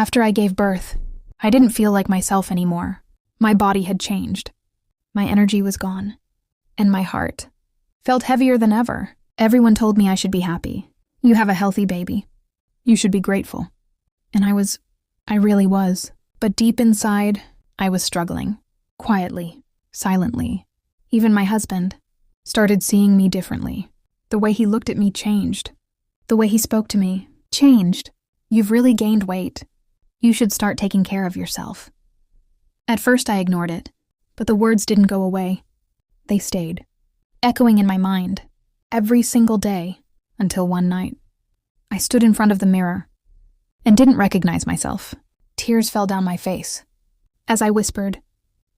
After I gave birth, I didn't feel like myself anymore. My body had changed. My energy was gone. And my heart felt heavier than ever. Everyone told me I should be happy. You have a healthy baby. You should be grateful. And I really was. But deep inside, I was struggling. Quietly, silently. Even my husband started seeing me differently. The way he looked at me changed. The way he spoke to me changed. You've really gained weight. You should start taking care of yourself. At first I ignored it, but the words didn't go away. They stayed, echoing in my mind, every single day, until one night. I stood in front of the mirror and didn't recognize myself. Tears fell down my face. As I whispered,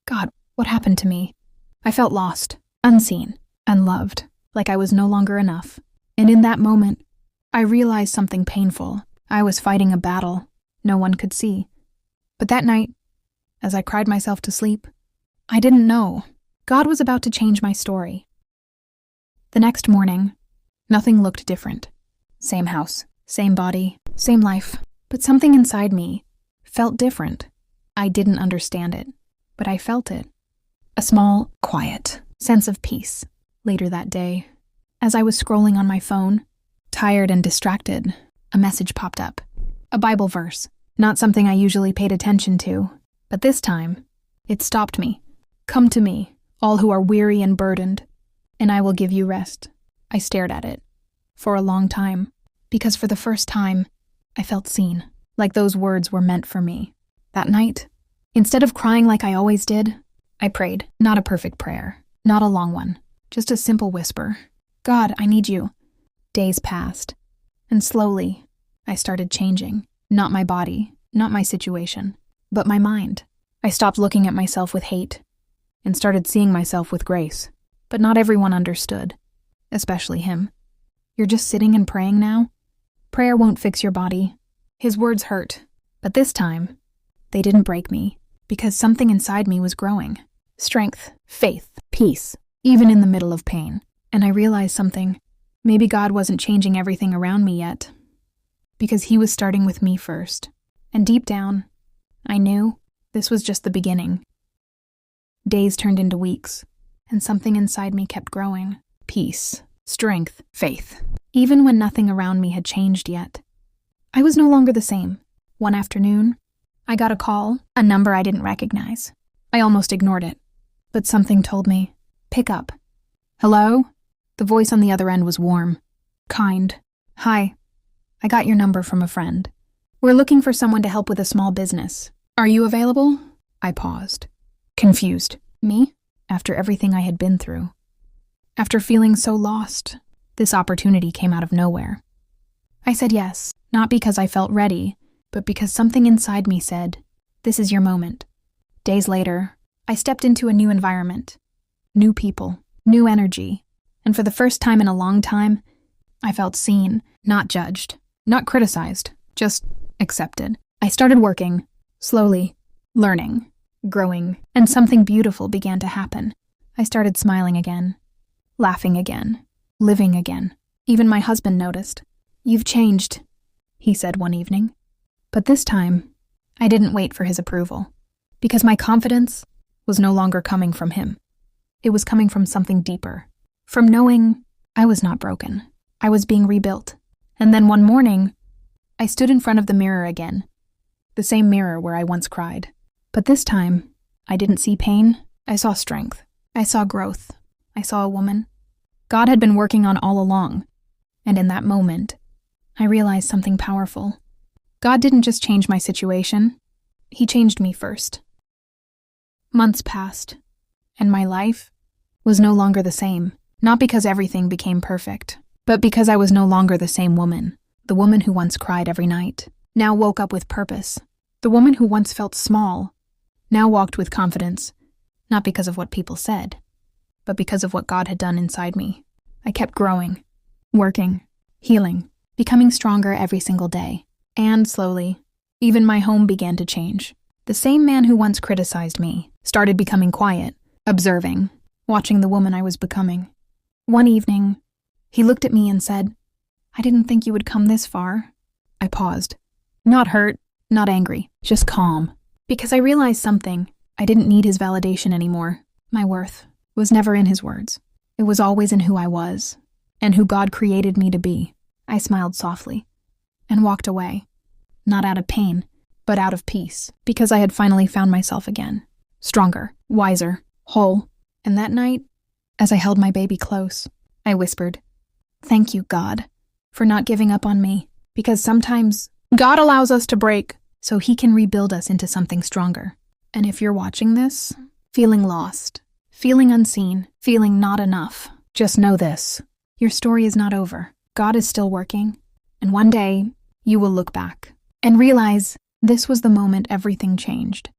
"God, what happened to me?" I felt lost, unseen, unloved, like I was no longer enough. And in that moment, I realized something painful. I was fighting a battle no one could see. But that night, as I cried myself to sleep, I didn't know. God was about to change my story. The next morning, nothing looked different. Same house, same body, same life. But something inside me felt different. I didn't understand it, but I felt it. A small, quiet sense of peace. Later that day, as I was scrolling on my phone, tired and distracted, a message popped up. A Bible verse. Not something I usually paid attention to, but this time, it stopped me. "Come to me, all who are weary and burdened, and I will give you rest." I stared at it for a long time, because for the first time, I felt seen, like those words were meant for me. That night, instead of crying like I always did, I prayed. Not a perfect prayer, not a long one, just a simple whisper. "God, I need you." Days passed, and slowly, I started changing. Not my body, not my situation, but my mind. I stopped looking at myself with hate and started seeing myself with grace. But not everyone understood, especially him. "You're just sitting and praying now? Prayer won't fix your body." His words hurt, but this time, they didn't break me, because something inside me was growing. Strength, faith, peace, even in the middle of pain. And I realized something. Maybe God wasn't changing everything around me yet, because he was starting with me first. And deep down, I knew this was just the beginning. Days turned into weeks, and something inside me kept growing. Peace, strength, faith. Even when nothing around me had changed yet. I was no longer the same. One afternoon, I got a call, a number I didn't recognize. I almost ignored it, but something told me, "Pick up." "Hello?" The voice on the other end was warm, kind. "Hi. I got your number from a friend. We're looking for someone to help with a small business. Are you available?" I paused, confused. Me? After everything I had been through. After feeling so lost, this opportunity came out of nowhere. I said yes, not because I felt ready, but because something inside me said, "This is your moment." Days later, I stepped into a new environment, new people, new energy, and for the first time in a long time, I felt seen, not judged. Not criticized, just accepted. I started working, slowly, learning, growing, and something beautiful began to happen. I started smiling again, laughing again, living again. Even my husband noticed. "You've changed," he said one evening. But this time, I didn't wait for his approval, because my confidence was no longer coming from him. It was coming from something deeper, from knowing I was not broken. I was being rebuilt. And then one morning, I stood in front of the mirror again, the same mirror where I once cried. But this time, I didn't see pain, I saw strength. I saw growth. I saw a woman God had been working on all along. And in that moment, I realized something powerful. God didn't just change my situation, he changed me first. Months passed, and my life was no longer the same, not because everything became perfect, but because I was no longer the same woman, the woman who once cried every night, now woke up with purpose, the woman who once felt small, now walked with confidence, not because of what people said, but because of what God had done inside me. I kept growing, working, healing, becoming stronger every single day. And slowly, even my home began to change. The same man who once criticized me started becoming quiet, observing, watching the woman I was becoming. One evening, he looked at me and said, "I didn't think you would come this far." I paused. Not hurt, Not angry, just calm. Because I realized something. I didn't need his validation anymore. My worth was never in his words. It was always in who I was, and who God created me to be. I smiled softly and walked away. Not out of pain, but out of peace, because I had finally found myself again. Stronger, wiser, whole. And that night, as I held my baby close, I whispered, "Thank you, God, for not giving up on me." Because sometimes God allows us to break so he can rebuild us into something stronger. And if you're watching this, feeling lost, feeling unseen, feeling not enough, just know this. Your story is not over. God is still working. And one day, you will look back and realize this was the moment everything changed.